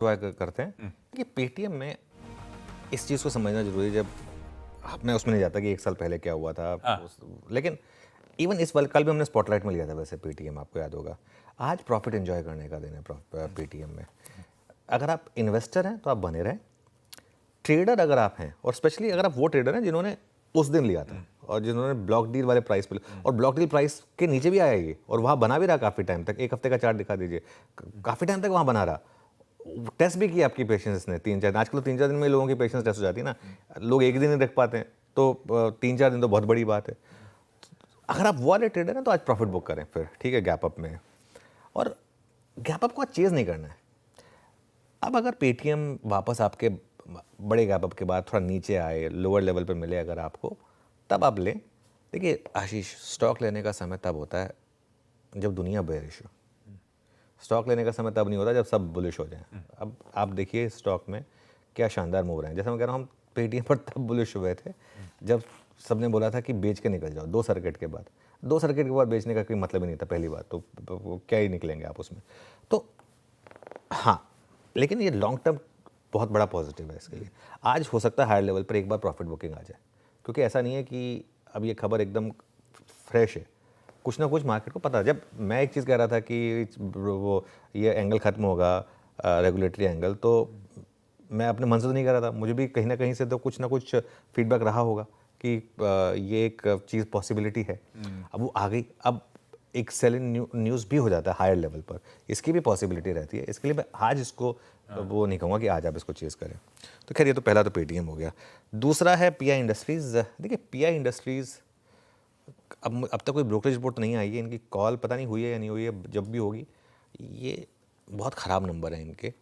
करते हैं कि पेटीएम में इस चीज़ को समझना जरूरी है। जब मैं उसमें नहीं जाता कि एक साल पहले क्या हुआ था लेकिन इवन इस वाले कल भी हमने स्पॉटलाइट में लिया था वैसे पेटीएम, आपको याद होगा। आज प्रॉफिट एंजॉय करने का दिन है पेटीएम में। अगर आप इन्वेस्टर हैं तो आप बने रहें, ट्रेडर अगर आप हैं, और स्पेशली अगर आप वो ट्रेडर हैं जिन्होंने उस दिन लिया था और जिन्होंने ब्लॉक डील वाले प्राइस पे और ब्लॉक डील प्राइस के नीचे भी आया ये और वहाँ बना भी रहा काफ़ी टाइम तक। एक हफ्ते का चार्ट दिखा दीजिए, काफ़ी टाइम तक वहाँ बना रहा। टेस्ट भी किया आपकी पेशेंस ने 3-4 दिन। आजकल तो 3-4 दिन में लोगों की पेशेंस टेस्ट हो जाती है ना, लोग एक दिन ही देख पाते हैं, तो 3-4 दिन तो बहुत बड़ी बात है। अगर आप वो वाले ट्रेडर हैं तो आज प्रॉफिट बुक करें फिर, ठीक है, गैप अप में। और गैप अप को आज चेज़ नहीं करना है। अब अगर पेटीएम वापस आपके बड़े गैप अप के बाद थोड़ा नीचे आए, लोअर लेवल पे मिले अगर आपको, तब आप लें। देखिए आशीष, स्टॉक लेने का समय तब होता है जब दुनिया बेरिश हो। स्टॉक लेने का समय तब नहीं होता जब सब बुलिश हो जाएं। अब आप देखिए स्टॉक में क्या शानदार मूव रहे हैं। जैसे मैं कह रहा हूँ, हम पेटीएम पर तब बुलिश हुए थे जब सबने बोला था कि बेच के निकल जाओ। 2 सर्किट के बाद, 2 सर्किट के बाद बेचने का कोई मतलब ही नहीं था पहली बात तो क्या ही निकलेंगे आप उसमें। तो हाँ, लेकिन ये लॉन्ग टर्म बहुत बड़ा पॉजिटिव है इसके लिए। आज हो सकता है हायर लेवल पर एक बार प्रॉफिट बुकिंग आ जाए, क्योंकि ऐसा नहीं है कि अब ये खबर एकदम फ्रेश है। कुछ ना कुछ मार्केट को पता है। जब मैं एक चीज़ कह रहा था कि वो ये एंगल ख़त्म होगा, रेगुलेटरी एंगल, तो मैं अपने मन से तो नहीं कर रहा था। मुझे भी कहीं ना कहीं से तो कुछ ना कुछ फीडबैक रहा होगा कि ये एक चीज़ पॉसिबिलिटी है। अब वो आ गई। अब एक सेलिंग न्यूज़ भी हो जाता है हायर लेवल पर, इसकी भी पॉसिबिलिटी रहती है। इसके लिए मैं आज इसको वो नहीं कहूँगा कि आज आप इसको चेज़ करें। तो खैर, ये तो पहला तो पेटीएम हो गया। दूसरा है पीआई इंडस्ट्रीज़। देखिए पीआई इंडस्ट्रीज़, अब तक कोई ब्रोकरेज रिपोर्ट नहीं आई है, इनकी कॉल पता नहीं हुई है या नहीं हुई है। जब भी होगी, ये बहुत ख़राब नंबर है इनके,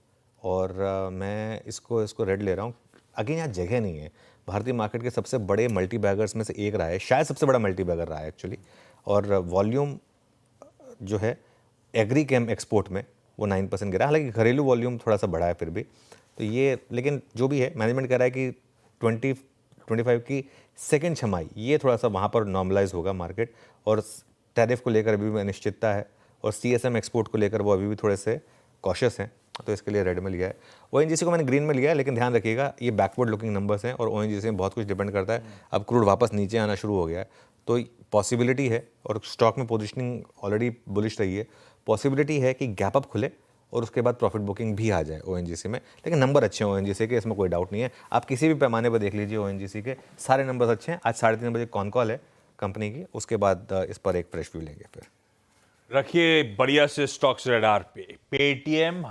और मैं इसको रेड ले रहा हूँ। अगेन यहाँ जगह नहीं है। भारतीय मार्केट के सबसे बड़े मल्टी बैगर्स में से एक रहा है, शायद सबसे बड़ा मल्टी बैगर रहा है एक्चुअली। और वॉल्यूम जो है एग्री केम एक्सपोर्ट में वो 9% गिरा। हालांकि घरेलू वॉल्यूम थोड़ा सा बढ़ा है फिर भी। तो ये, लेकिन जो भी है, मैनेजमेंट कह रहा है कि 2025 की सेकेंड छमाही ये थोड़ा सा वहाँ पर नॉर्मलाइज होगा मार्केट। और टैरिफ को लेकर अभी भी अनिश्चितता है, और सीएसएम एक्सपोर्ट को लेकर वो अभी भी थोड़े से कॉशियस हैं। तो इसके लिए रेड में लिया है। ओएनजीसी को मैंने ग्रीन में लिया है, लेकिन ध्यान रखिएगा ये बैकवर्ड लुकिंग नंबर्स हैं और ओएनजीसी में बहुत कुछ डिपेंड करता है। अब क्रूड वापस नीचे आना शुरू हो गया है, तो पॉसिबिलिटी है, और स्टॉक में पोजीशनिंग ऑलरेडी बुलिश रही है, पॉसिबिलिटी है कि गैप अप खुले और उसके बाद प्रॉफिट बुकिंग भी आ जाए ओएनजीसी में। लेकिन नंबर अच्छे हैं ओएनजीसी के, इसमें कोई डाउट नहीं है। आप किसी भी पैमाने पर देख लीजिए, ओएनजीसी के सारे नंबर्स अच्छे हैं। आज 3:30 बजे कॉन कॉल है कंपनी की, उसके बाद इस पर एक फ्रेश व्यू लेंगे। फिर रखिए बढ़िया से स्टॉक्स रडार पे पेटीएम।